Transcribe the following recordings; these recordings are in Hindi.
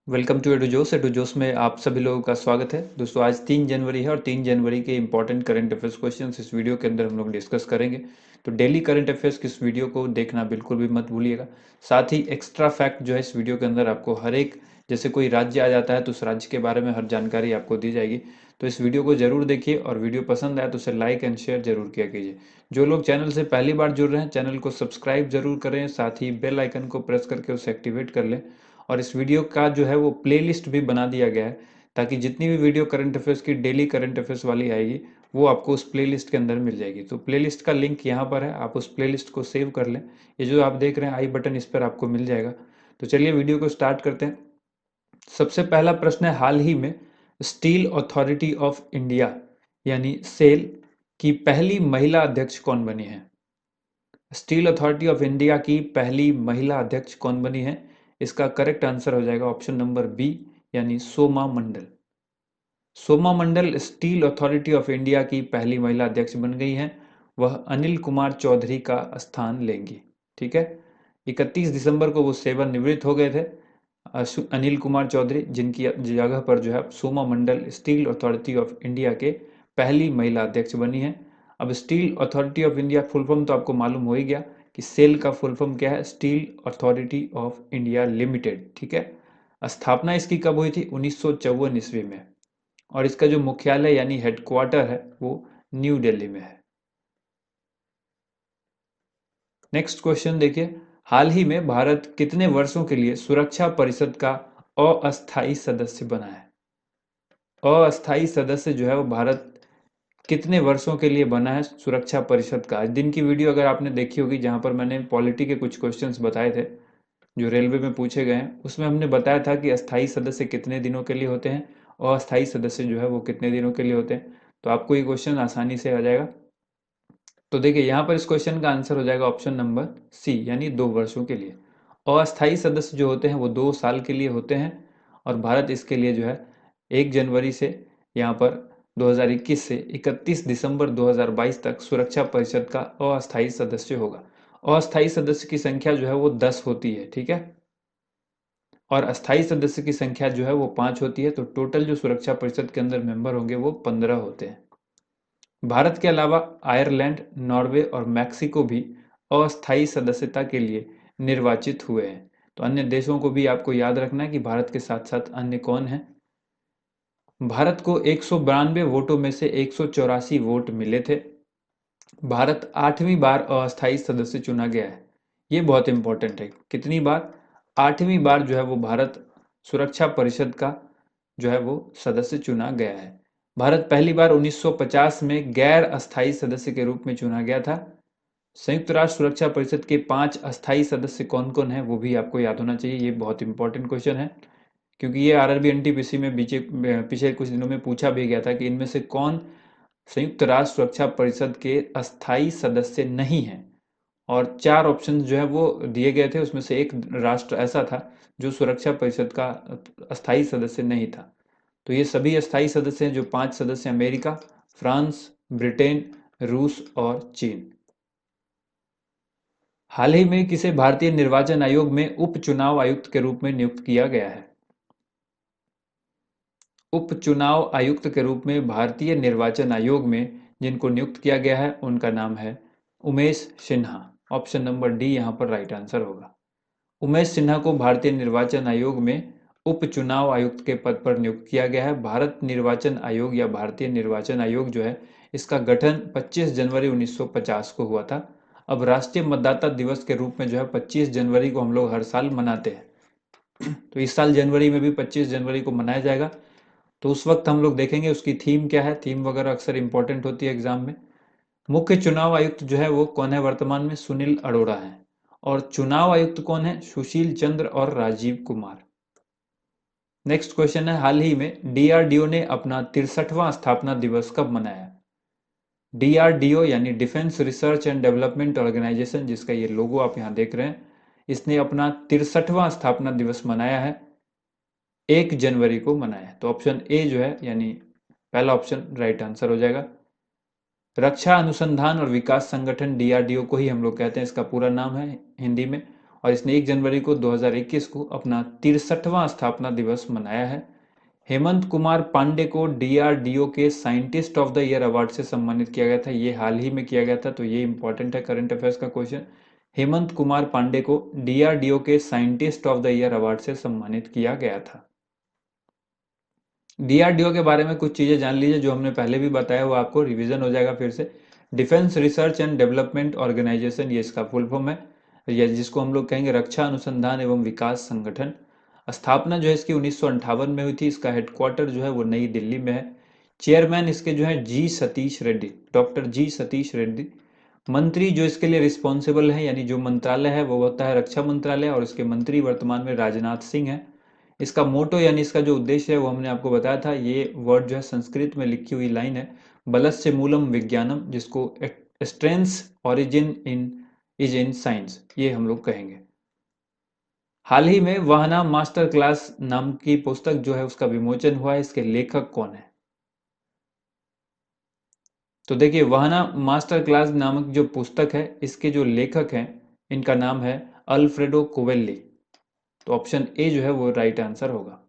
वेलकम टू एडू जोस में आप सभी लोगों का स्वागत है। दोस्तों आज 3 जनवरी है और 3 जनवरी के इंपॉर्टेंट करंट अफेयर्स क्वेश्चंस इस वीडियो के अंदर हम लोग डिस्कस करेंगे। तो डेली करंट अफेयर्स की इस वीडियो को देखना बिल्कुल भी मत भूलिएगा। साथ ही एक्स्ट्रा फैक्ट जो है इस वीडियो के अंदर आपको हर एक, जैसे कोई राज्य आ जाता है तो उस राज्य के बारे में हर जानकारी आपको दी जाएगी। तो इस वीडियो को जरूर देखिए और वीडियो पसंद आए तो उसे लाइक एंड शेयर जरूर किया कीजिए। जो लोग चैनल से पहली बार जुड़ रहे हैं चैनल को सब्सक्राइब जरूर करें, साथ ही बेल आइकन को प्रेस करके उसे एक्टिवेट कर लें। और इस वीडियो का जो है वो प्लेलिस्ट भी बना दिया गया है, ताकि जितनी भी वीडियो करंट अफेयर्स की डेली करंट अफेयर्स वाली आएगी वो आपको उस प्लेलिस्ट के अंदर मिल जाएगी। तो प्लेलिस्ट का लिंक यहाँ पर है, आप उस प्लेलिस्ट को सेव कर लें। ये जो आप देख रहे हैं आई बटन, इस पर आपको मिल जाएगा। तो चलिए वीडियो को स्टार्ट करते हैं। सबसे पहला प्रश्न है, हाल ही में स्टील अथॉरिटी ऑफ इंडिया यानी सेल की पहली महिला अध्यक्ष कौन बनी है? स्टील अथॉरिटी ऑफ इंडिया की पहली महिला अध्यक्ष कौन बनी है? इसका करेक्ट आंसर हो जाएगा ऑप्शन नंबर बी, यानी सोमा मंडल। सोमा मंडल स्टील अथॉरिटी ऑफ इंडिया की पहली महिला अध्यक्ष बन गई हैं। वह अनिल कुमार चौधरी का स्थान लेंगी। ठीक है, 31 दिसंबर को वो सेवानिवृत्त हो गए थे, अनिल कुमार चौधरी, जिनकी जगह पर जो है सोमा मंडल स्टील अथॉरिटी ऑफ इंडिया के पहली महिला अध्यक्ष बनी है। अब steel authority of India full form तो आपको मालूम हो ही गया कि सेल का फुल फॉर्म क्या है, steel authority of India limited. ठीक है, स्थापना इसकी कब हुई थी? 1954 ईस्वी में। और इसका जो मुख्यालय यानी हेडक्वार्टर है वो न्यू दिल्ली में है। नेक्स्ट क्वेश्चन देखिए, हाल ही में भारत कितने वर्षों के लिए सुरक्षा परिषद का अस्थायी सदस्य बना है? अस्थायी सदस्य जो है वो भारत कितने वर्षों के लिए बना है सुरक्षा परिषद का? आज दिन की वीडियो अगर आपने देखी होगी, जहां पर मैंने पॉलिटी के कुछ क्वेश्चंस बताए थे जो रेलवे में पूछे गए हैं, उसमें हमने बताया था कि अस्थायी सदस्य कितने दिनों के लिए होते हैं और अस्थायी सदस्य जो है वो कितने दिनों के लिए होते हैं। तो आपको ये क्वेश्चन आसानी से आ जाएगा। तो देखिए यहाँ पर इस क्वेश्चन का आंसर हो जाएगा ऑप्शन नंबर सी, यानी 2 वर्षों के लिए। अस्थायी सदस्य जो होते हैं वो 2 साल के लिए होते हैं, और भारत इसके लिए जो है 1 जनवरी से यहाँ पर 2021 से 31 दिसंबर 2022 तक सुरक्षा परिषद का अस्थायी सदस्य होगा। अस्थायी सदस्य की संख्या जो है वो 10 होती है। ठीक है, और अस्थायी सदस्य की संख्या जो है वो 5 होती है। तो टोटल जो सुरक्षा परिषद के अंदर मेंबर होंगे वो 15 होते हैं। भारत के अलावा आयरलैंड, नॉर्वे और मैक्सिको भी अस्थायी सदस्यता के लिए निर्वाचित हुए हैं। तो अन्य देशों को भी आपको याद रखना है कि भारत के साथ साथ अन्य कौन हैं। भारत को 192 वोटों में से 184 वोट मिले थे। भारत 8वीं बार अस्थायी सदस्य चुना गया है। ये बहुत इंपॉर्टेंट है, कितनी बार? 8वीं बार जो है वो भारत सुरक्षा परिषद का जो है वो सदस्य चुना गया है। भारत पहली बार 1950 में गैर अस्थायी सदस्य के रूप में चुना गया था। संयुक्त राष्ट्र सुरक्षा परिषद के 5 अस्थायी सदस्य कौन कौन है वो भी आपको याद होना चाहिए। ये बहुत इंपॉर्टेंट क्वेश्चन है, क्योंकि ये आरआरबी एनटीपीसी में पिछले कुछ दिनों में पूछा भी गया था कि इनमें से कौन संयुक्त राष्ट्र सुरक्षा परिषद के अस्थायी सदस्य नहीं है। और 4 ऑप्शन जो है वो दिए गए थे, उसमें से एक राष्ट्र ऐसा था जो सुरक्षा परिषद का अस्थायी सदस्य नहीं था। तो ये सभी अस्थायी सदस्य हैं, जो 5 सदस्य: अमेरिका, फ्रांस, ब्रिटेन, रूस और चीन। हाल ही में किसे भारतीय निर्वाचन आयोग में उप चुनाव आयुक्त के रूप में नियुक्त किया गया है? उप चुनाव आयुक्त के रूप में भारतीय निर्वाचन आयोग में जिनको नियुक्त किया गया है उनका नाम है Umesh Sinha. Option number D यहाँ पर राइट आंसर होगा। उमेश सिन्हा को भारतीय निर्वाचन आयोग में उप चुनाव आयुक्त के पद पर नियुक्त किया गया है। भारत निर्वाचन आयोग या भारतीय निर्वाचन आयोग जो है, इसका गठन 25 जनवरी 1950 को हुआ था। अब राष्ट्रीय मतदाता दिवस के रूप में जो है 25 जनवरी को हम लोग हर साल मनाते हैं। तो इस साल जनवरी में भी 25 जनवरी को मनाया जाएगा। तो उस वक्त हम लोग देखेंगे उसकी थीम क्या है। थीम वगैरह अक्सर इंपॉर्टेंट होती है एग्जाम में। मुख्य चुनाव आयुक्त जो है वो कौन है वर्तमान में? सुनील अरोड़ा है। और चुनाव आयुक्त कौन है? सुशील चंद्र और राजीव कुमार। नेक्स्ट क्वेश्चन है, हाल ही में डीआरडीओ ने अपना 63वां स्थापना दिवस कब मनाया? डीआरडीओ यानी defence research and development organisation, जिसका ये लोगो आप यहाँ देख रहे हैं, इसने अपना 63वां स्थापना दिवस मनाया है, 1 जनवरी को मनाया है। तो ऑप्शन ए जो है, यानी पहला ऑप्शन राइट आंसर हो जाएगा। रक्षा अनुसंधान और विकास संगठन डीआरडीओ को ही हम लोग कहते हैं, इसका पूरा नाम है हिंदी में। और इसने 1 जनवरी को 2021 को अपना 63वां स्थापना दिवस मनाया है। हेमंत कुमार पांडे को डीआरडीओ के scientist of the year award से सम्मानित किया गया था। ये हाल ही में किया गया था, तो ये इंपॉर्टेंट है करंट अफेयर्स का क्वेश्चन। हेमंत कुमार पांडे को डीआरडीओ के scientist of the year award से सम्मानित किया गया था। डीआरडीओ के बारे में कुछ चीजें जान लीजिए, जो हमने पहले भी बताया, वो आपको रिवीजन हो जाएगा फिर से। Defence research and development organisation, ये इसका फुल फॉर्म है, या जिसको हम लोग कहेंगे रक्षा अनुसंधान एवं विकास संगठन। स्थापना जो है इसकी 1958 में हुई थी। इसका हेडक्वार्टर जो है वो नई दिल्ली में है। चेयरमैन इसके जो है जी सतीश रेड्डी, डॉक्टर जी सतीश रेड्डी। मंत्री जो इसके लिए रिस्पॉन्सिबल है, यानी जो मंत्रालय है, वो होता है रक्षा मंत्रालय, और इसके मंत्री वर्तमान में राजनाथ सिंह है। इसका मोटो यानी इसका जो उद्देश्य है वो हमने आपको बताया था। ये वर्ड जो है संस्कृत में लिखी हुई लाइन है, बलस्य मूलम विज्ञानम, जिसको strength origin in is in science, ये हम लोग कहेंगे। हाल ही में वहना मास्टर क्लास नाम की पुस्तक जो है उसका विमोचन हुआ है। इसके लेखक कौन है? तो देखिए, वहना मास्टर क्लास नामक जो पुस्तक है, इसके जो लेखक हैं, इनका नाम है अल्फ्रेडो कोवेल्ली। तो ऑप्शन ए जो है वो राइट आंसर होगा।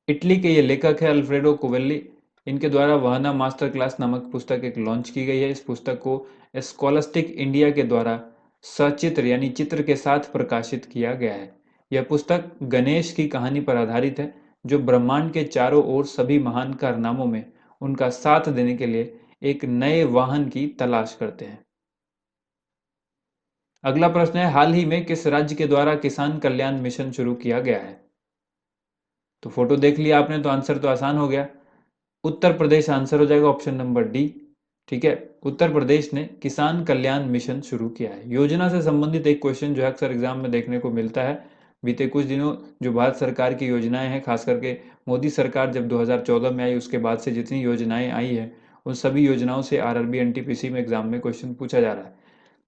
इटली के ये लेखक है अल्फ्रेडो कोवेल्ली। इनके द्वारा वहना मास्टर क्लास नामक पुस्तक एक लॉन्च की गई है। इस पुस्तक को स्कॉलस्टिक इंडिया के द्वारा सचित्र यानी चित्र के साथ प्रकाशित किया गया है। यह पुस्तक गणेश की कहानी पर आधारित है, जो ब्रह्मांड के चारों ओर सभी महान कारनामों में उनका साथ देने के लिए एक नए वाहन की तलाश करते हैं। अगला प्रश्न है, हाल ही में किस राज्य के द्वारा किसान कल्याण मिशन शुरू किया गया है? तो फोटो देख लिया आपने, तो आंसर तो आसान हो गया। उत्तर प्रदेश आंसर हो जाएगा, ऑप्शन नंबर डी। ठीक है, उत्तर प्रदेश ने किसान कल्याण मिशन शुरू किया है। योजना से संबंधित एक क्वेश्चन जो है अक्सर एग्जाम में देखने को मिलता है। बीते कुछ दिनों जो भारत सरकार की योजनाएं हैं, खास करके मोदी सरकार जब 2014 में आई, उसके बाद से जितनी योजनाएं आई हैं, उन सभी योजनाओं से आरआरबी एनटीपीसी में एग्जाम में क्वेश्चन पूछा जा रहा है।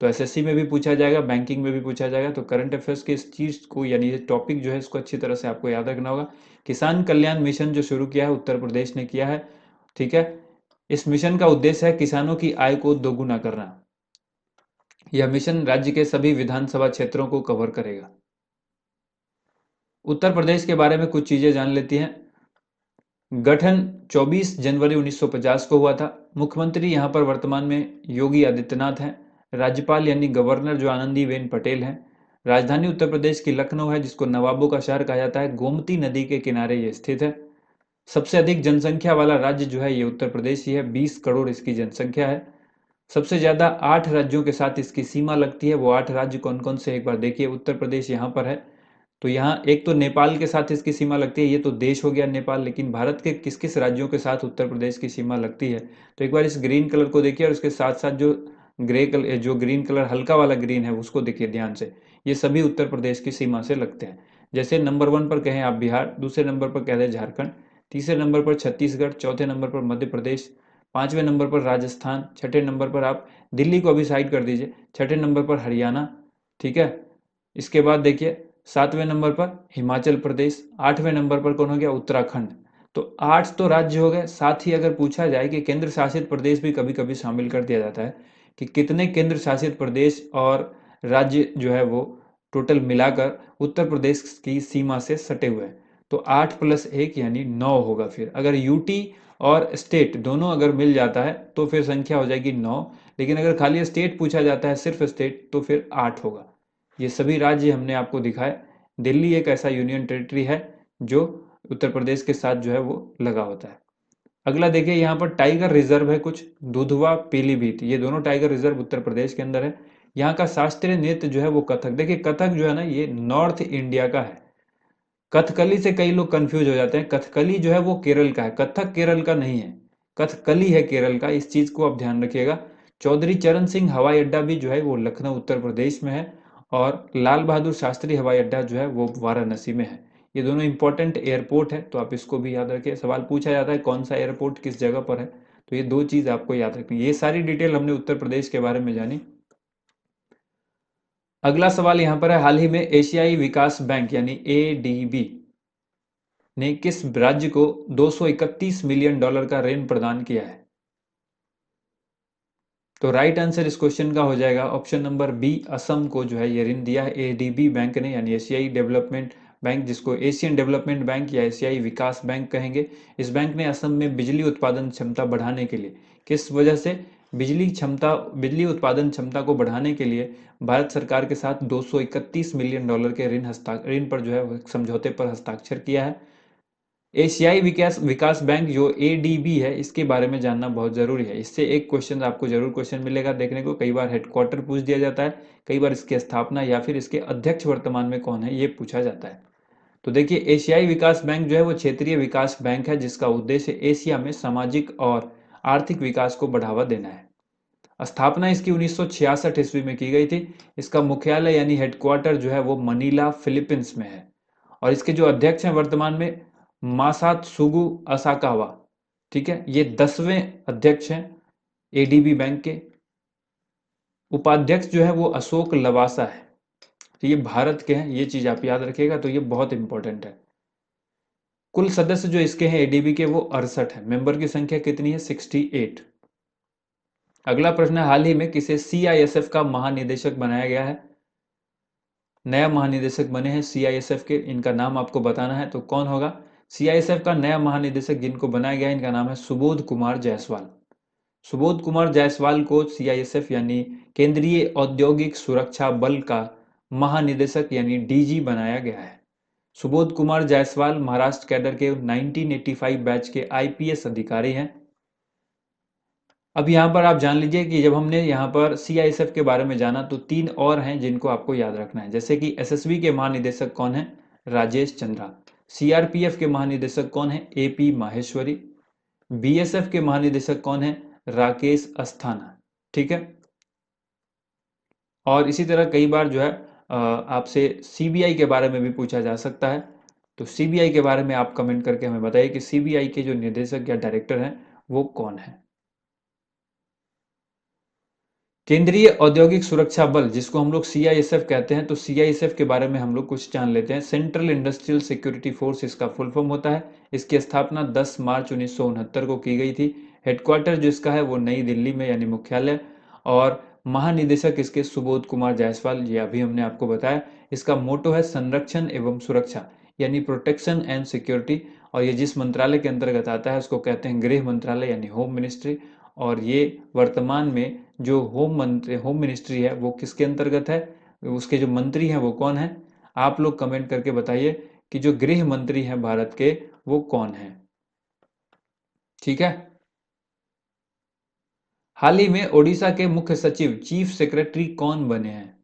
तो एसएससी में भी पूछा जाएगा, बैंकिंग में भी पूछा जाएगा। तो करंट अफेयर्स के इस चीज को, यानी ये टॉपिक जो है, इसको अच्छी तरह से आपको याद रखना होगा। किसान कल्याण मिशन जो शुरू किया है उत्तर प्रदेश ने किया है। ठीक है, इस मिशन का उद्देश्य है किसानों की आय को दोगुना करना। यह मिशन राज्य के सभी विधानसभा क्षेत्रों को कवर करेगा। उत्तर प्रदेश के बारे में कुछ चीजें जान लेती हैं। गठन 24 जनवरी 1950 को हुआ था। मुख्यमंत्री यहां पर वर्तमान में योगी आदित्यनाथ हैं। राज्यपाल यानी गवर्नर जो आनंदीबेन पटेल हैं। राजधानी उत्तर प्रदेश की लखनऊ है, जिसको नवाबों का शहर कहा जाता है। गोमती नदी के किनारे ये स्थित है। सबसे अधिक जनसंख्या वाला राज्य जो है ये उत्तर प्रदेश ही है, 20 करोड़ इसकी जनसंख्या है। सबसे ज्यादा 8 राज्यों के साथ इसकी सीमा लगती है। वो 8 राज्य कौन कौन से, एक बार देखिए। उत्तर प्रदेश यहाँ पर है, तो यहाँ एक तो नेपाल के साथ इसकी सीमा लगती है, ये तो देश हो गया नेपाल। लेकिन भारत के किस किस राज्यों के साथ उत्तर प्रदेश की सीमा लगती है, तो एक बार इस ग्रीन कलर को देखिए, और उसके साथ साथ जो ग्रे कलर, जो ग्रीन कलर हल्का वाला ग्रीन है, उसको देखिए ध्यान से। ये सभी उत्तर प्रदेश की सीमा से लगते हैं। जैसे नंबर 1 पर कहें आप बिहार, दूसरे नंबर पर कह दें झारखंड, तीसरे नंबर पर छत्तीसगढ़, चौथे नंबर पर मध्य प्रदेश, पांचवें नंबर पर राजस्थान, छठे नंबर पर आप दिल्ली को अभी साइड कर दीजिए, छठे नंबर पर हरियाणा। ठीक है, इसके बाद देखिए 7वें नंबर पर हिमाचल प्रदेश, 8वें नंबर पर कौन हो गया, उत्तराखंड। तो 8 तो राज्य हो गए। साथ ही अगर पूछा जाए कि केंद्र शासित प्रदेश भी कभी कभी शामिल कर दिया जाता है, कि कितने केंद्र शासित प्रदेश और राज्य जो है वो टोटल मिलाकर उत्तर प्रदेश की सीमा से सटे हुए हैं, तो 8 + 1 यानी 9 होगा। फिर अगर यूटी और स्टेट दोनों अगर मिल जाता है तो फिर संख्या हो जाएगी 9। लेकिन अगर खाली स्टेट पूछा जाता है, सिर्फ स्टेट, तो फिर 8 होगा। ये सभी राज्य हमने आपको दिखाए। दिल्ली एक ऐसा यूनियन टेरिटरी है जो उत्तर प्रदेश के साथ जो है वो लगा होता है। अगला देखिए, यहाँ पर टाइगर रिजर्व है कुछ, दुधवा, पीलीभीत, ये दोनों टाइगर रिजर्व उत्तर प्रदेश के अंदर है। यहाँ का शास्त्रीय नृत्य जो है वो कथक। देखिए कथक जो है ना, ये नॉर्थ इंडिया का है। कथकली से कई लोग कंफ्यूज हो जाते हैं। कथकली जो है वो केरल का है, कथक केरल का नहीं है, कथकली है केरल का। इस चीज को आप ध्यान रखिएगा। चौधरी चरण सिंह हवाई अड्डा भी जो है वो लखनऊ उत्तर प्रदेश में है, और लाल बहादुर शास्त्री हवाई अड्डा जो है वो वाराणसी में है। ये दोनों इंपॉर्टेंट एयरपोर्ट है, तो आप इसको भी याद रखिए। सवाल पूछा जाता है कौन सा एयरपोर्ट किस जगह पर है, तो ये दो चीज आपको याद रखनी है। ये सारी डिटेल हमने उत्तर प्रदेश के बारे में जानी। अगला सवाल यहां पर है, हाल ही में एशियाई विकास बैंक यानी एडीबी ने किस राज्य को 231 मिलियन डॉलर का ऋण प्रदान किया है? तो राइट आंसर इस क्वेश्चन का हो जाएगा ऑप्शन नंबर बी, असम को जो है ये ऋण दिया है एडीबी बैंक ने, यानी एशियाई डेवलपमेंट बैंक, जिसको एशियन डेवलपमेंट बैंक या एशियाई विकास बैंक कहेंगे। इस बैंक ने असम में बिजली उत्पादन क्षमता बढ़ाने के लिए, किस वजह से, बिजली उत्पादन क्षमता को बढ़ाने के लिए भारत सरकार के साथ $231 मिलियन के ऋण पर जो है समझौते पर हस्ताक्षर किया है। एशियाई विकास विकास बैंक जो एडीबी है, इसके बारे में जानना बहुत जरूरी है। इससे एक क्वेश्चन आपको जरूर क्वेश्चन मिलेगा देखने को, कई बार हेडक्वार्टर पूछ दिया जाता है, कई बार इसकी स्थापना या फिर इसके अध्यक्ष वर्तमान में कौन है ये पूछा जाता है। तो देखिए, एशियाई विकास बैंक जो है वो क्षेत्रीय विकास बैंक है, जिसका उद्देश्य एशिया में सामाजिक और आर्थिक विकास को बढ़ावा देना है। स्थापना इसकी 1966 ईस्वी में की गई थी। इसका मुख्यालय यानी हेडक्वार्टर जो है वो मनीला फिलीपींस में है। और इसके जो अध्यक्ष हैं वर्तमान में, मासात्सुगु असाकावा, ठीक है, ये 10वें अध्यक्ष हैं एडीबी बैंक के। उपाध्यक्ष जो है वो अशोक लवासा है। तो ये भारत के हैं, ये चीज आप याद रखिएगा, तो ये बहुत इंपॉर्टेंट है। कुल सदस्य जो इसके हैं एडीबी के वो 68 है। मेंबर की संख्या कितनी है? 68। अगला प्रश्न है, हाल ही में किसे सीआईएसएफ का महानिदेशक बनाया गया है? नया महानिदेशक बने हैं सीआईएसएफ के, इनका नाम आपको बताना है, तो कौन होगा? सीआईएसएफ का नया महानिदेशक जिनको बनाया गया है, इनका नाम है सुबोध कुमार जायसवाल। सुबोध कुमार जायसवाल को सीआईएसएफ यानी केंद्रीय औद्योगिक सुरक्षा बल का महानिदेशक यानी डीजी बनाया गया है। सुबोध कुमार जायसवाल महाराष्ट्र कैडर के 1985 बैच के आईपीएस अधिकारी हैं। अब यहाँ पर आप जान लीजिए कि जब हमने यहाँ पर सीआईएसएफ के बारे में जाना, तो 3 और हैं जिनको आपको याद रखना है। जैसे कि एसएसबी के महानिदेशक कौन है? राजेश चंद्रा। सीआरपीएफ के महानिदेशक कौन है? एपी माहेश्वरी। बीएसएफ के महानिदेशक कौन है? राकेश अस्थाना। ठीक है। और इसी तरह कई बार जो है आपसे सीबीआई के बारे में भी पूछा जा सकता है। तो सीबीआई के बारे में आप कमेंट करके हमें बताइए कि सीबीआई के जो निदेशक या डायरेक्टर हैं वो कौन है। केंद्रीय औद्योगिक सुरक्षा बल, जिसको हम लोग सीआईएसएफ कहते हैं, तो सीआईएसएफ के बारे में हम लोग कुछ जान लेते हैं। सेंट्रल इंडस्ट्रियल सिक्योरिटी फोर्स इसका फुल फॉर्म होता है। इसकी स्थापना 10 मार्च 1969 को की गई थी। हेडक्वार्टर जो इसका है वो नई दिल्ली में यानी मुख्यालय। और महानिदेशक इसके सुबोध कुमार जायसवाल, ये अभी हमने आपको बताया। इसका मोटो है संरक्षण एवं सुरक्षा यानी प्रोटेक्शन एंड सिक्योरिटी। और ये जिस मंत्रालय के अंतर्गत आता है उसको कहते हैं गृह मंत्रालय यानी होम मिनिस्ट्री। और ये वर्तमान में जो होम मिनिस्ट्री है वो किसके अंतर्गत है, उसके जो मंत्री हैं वो कौन है? आप लोग कमेंट करके बताइए कि जो गृह मंत्री हैं भारत के वो कौन है। ठीक है। हाल ही में ओडिशा के मुख्य सचिव चीफ सेक्रेटरी कौन बने हैं?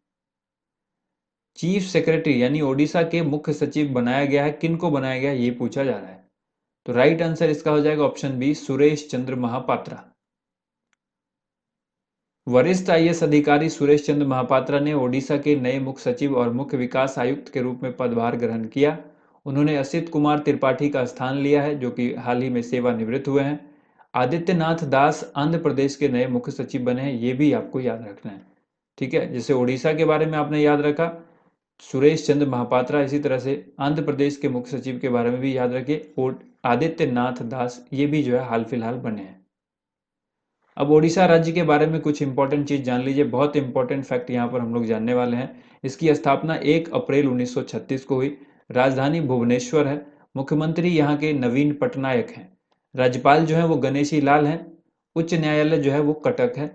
चीफ सेक्रेटरी यानी ओडिशा के मुख्य सचिव बनाया गया है, किनको बनाया गया है ये पूछा जा रहा है। तो राइट आंसर इसका हो जाएगा ऑप्शन बी, सुरेश चंद्र महापात्रा। वरिष्ठ आईएएस अधिकारी सुरेश चंद्र महापात्रा ने ओडिशा के नए मुख्य सचिव और मुख्य विकास आयुक्त के रूप में पदभार ग्रहण किया। उन्होंने असित कुमार त्रिपाठी का स्थान लिया है, जो कि हाल ही में सेवानिवृत्त हुए हैं। आदित्यनाथ दास आंध्र प्रदेश के नए मुख्य सचिव बने हैं, ये भी आपको याद रखना है। ठीक है, जैसे ओडिशा के बारे में आपने याद रखा सुरेश चंद्र महापात्रा, इसी तरह से आंध्र प्रदेश के मुख्य सचिव के बारे में भी याद रखिए, और आदित्यनाथ दास ये भी जो है हाल फिलहाल बने हैं। अब ओडिशा राज्य के बारे में कुछ इंपॉर्टेंट चीज जान लीजिए, बहुत इंपॉर्टेंट फैक्ट यहाँ पर हम लोग जानने वाले हैं। इसकी स्थापना 1 अप्रैल 1936 को हुई। राजधानी भुवनेश्वर है। मुख्यमंत्री यहाँ के नवीन पटनायक हैं। राज्यपाल जो है वो गणेशी लाल हैं। उच्च न्यायालय जो है वो कटक है।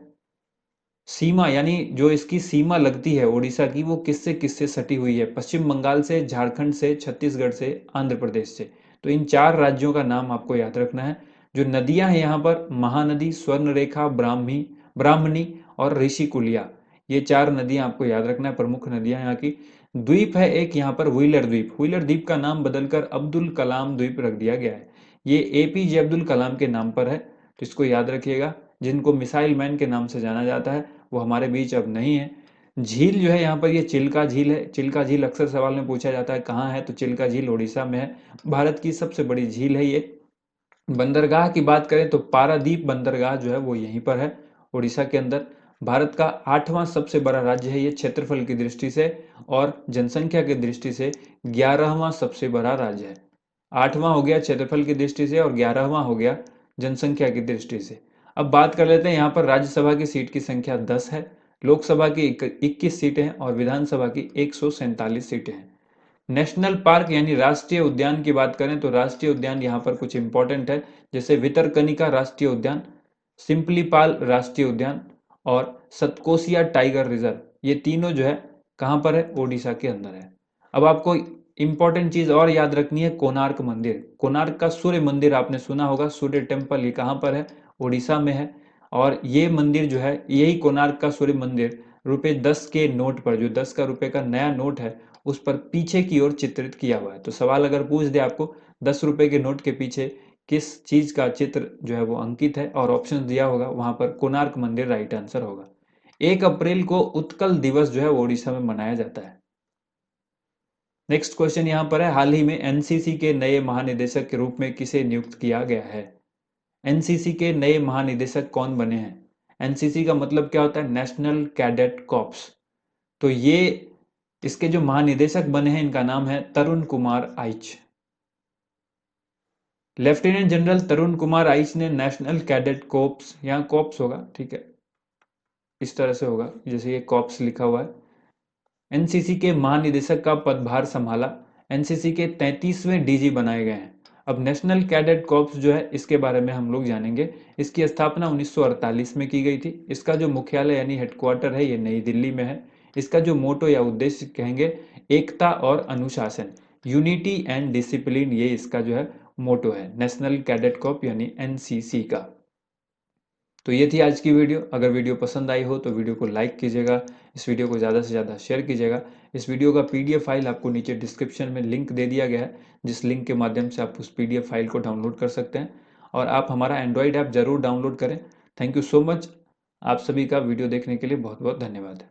सीमा यानी जो इसकी सीमा लगती है ओडिशा की, वो किससे किससे सटी हुई है? पश्चिम बंगाल से, झारखंड से, छत्तीसगढ़ से, आंध्र प्रदेश से। तो इन 4 राज्यों का नाम आपको याद रखना है। जो नदियां हैं यहाँ पर, महानदी, स्वर्णरेखा, ब्राह्मणी और ऋषिकुलिया, ये 4 नदियां आपको याद रखना है, प्रमुख नदियां यहाँ की। द्वीप है एक यहाँ पर व्हीलर द्वीप। व्हीलर द्वीप का नाम बदलकर अब्दुल कलाम द्वीप रख दिया गया है। ये एपीजे अब्दुल कलाम के नाम पर है, तो इसको याद रखिएगा। जिनको मिसाइल मैन के नाम से जाना जाता है वो हमारे बीच अब नहीं है। झील जो है यहाँ पर ये चिल्का झील है। चिल्का झील अक्सर सवाल में पूछा जाता है कहाँ है, तो चिल्का झील उड़ीसा में है। भारत की सबसे बड़ी झील है ये। बंदरगाह की बात करें तो पारादीप बंदरगाह जो है वो यहीं पर है उड़ीसा के अंदर। भारत का 8वां सबसे बड़ा राज्य है ये क्षेत्रफल की दृष्टि से, और जनसंख्या की दृष्टि से 11वां सबसे बड़ा राज्य है। 8वां हो गया क्षेत्रफल की दृष्टि से और 11वां हो गया जनसंख्या की दृष्टि से। अब बात कर लेते हैं यहाँ पर राज्यसभा की सीट की संख्या 10 है, लोकसभा की 21 सीटें हैं और विधानसभा की 147 सीटें हैं। नेशनल पार्क यानी राष्ट्रीय उद्यान की बात करें तो राष्ट्रीय उद्यान यहाँ पर कुछ इंपॉर्टेंट है, जैसे भितरकनिका राष्ट्रीय उद्यान, सिंपलीपाल राष्ट्रीय उद्यान और सतकोसिया टाइगर रिजर्व। ये तीनों जो है कहाँ पर है, ओडिशा के अंदर है। अब आपको इंपॉर्टेंट चीज और याद रखनी है, कोणार्क मंदिर। कोणार्क का सूर्य मंदिर आपने सुना होगा, सूर्य टेम्पल, ये कहाँ पर है, ओडिशा में है। और ये मंदिर जो है, यही कोणार्क का सूर्य मंदिर ₹10 के नोट पर, जो 10 का रुपए का नया नोट है, उस पर पीछे की ओर चित्रित किया हुआ है। तो सवाल अगर पूछ दे आपको 10 रुपए के नोट के पीछे किस चीज का चित्र जो है वो अंकित है और ऑप्शन दिया होगा, वहां पर कोणार्क मंदिर राइट आंसर होगा। 1 अप्रैल को उत्कल दिवस जो है ओडिशा में मनाया जाता है। नेक्स्ट क्वेश्चन यहां पर है, हाल ही में एनसीसी के नए महानिदेशक के रूप में किसे नियुक्त किया गया है। एनसीसी के नए महानिदेशक कौन बने हैं। एनसीसी का मतलब क्या होता है, नेशनल कैडेट कॉर्प्स। तो ये इसके जो महानिदेशक बने हैं, इनका नाम है तरुण कुमार आइच। लेफ्टिनेंट जनरल तरुण कुमार आइच ने नेशनल कैडेट कॉर्प्स, यहाँ कॉर्प्स होगा, ठीक है, इस तरह से होगा जैसे ये कॉर्प्स लिखा हुआ है, एनसीसी के महानिदेशक का पदभार संभाला। एनसीसी के 33वें डीजी बनाए गए हैं। अब नेशनल कैडेट कॉर्प्स जो है, इसके बारे में हम लोग जानेंगे। इसकी स्थापना 1948 में की गई थी। इसका जो मुख्यालय यानी हेडक्वार्टर है, ये नई दिल्ली में है। इसका जो मोटो या उद्देश्य कहेंगे, एकता और अनुशासन, यूनिटी एंड डिसिप्लिन, ये इसका जो है मोटो है, नेशनल कैडेट कॉर्प यानी एनसीसी का। तो ये थी आज की वीडियो। अगर वीडियो पसंद आई हो तो वीडियो को लाइक कीजिएगा, इस वीडियो को ज़्यादा से ज़्यादा शेयर कीजिएगा। इस वीडियो का पीडीएफ फाइल आपको नीचे डिस्क्रिप्शन में लिंक दे दिया गया है, जिस लिंक के माध्यम से आप उस पीडीएफ फाइल को डाउनलोड कर सकते हैं। और आप हमारा एंड्रॉयड ऐप ज़रूर डाउनलोड करें। Thank you so much. आप सभी का वीडियो देखने के लिए बहुत बहुत धन्यवाद।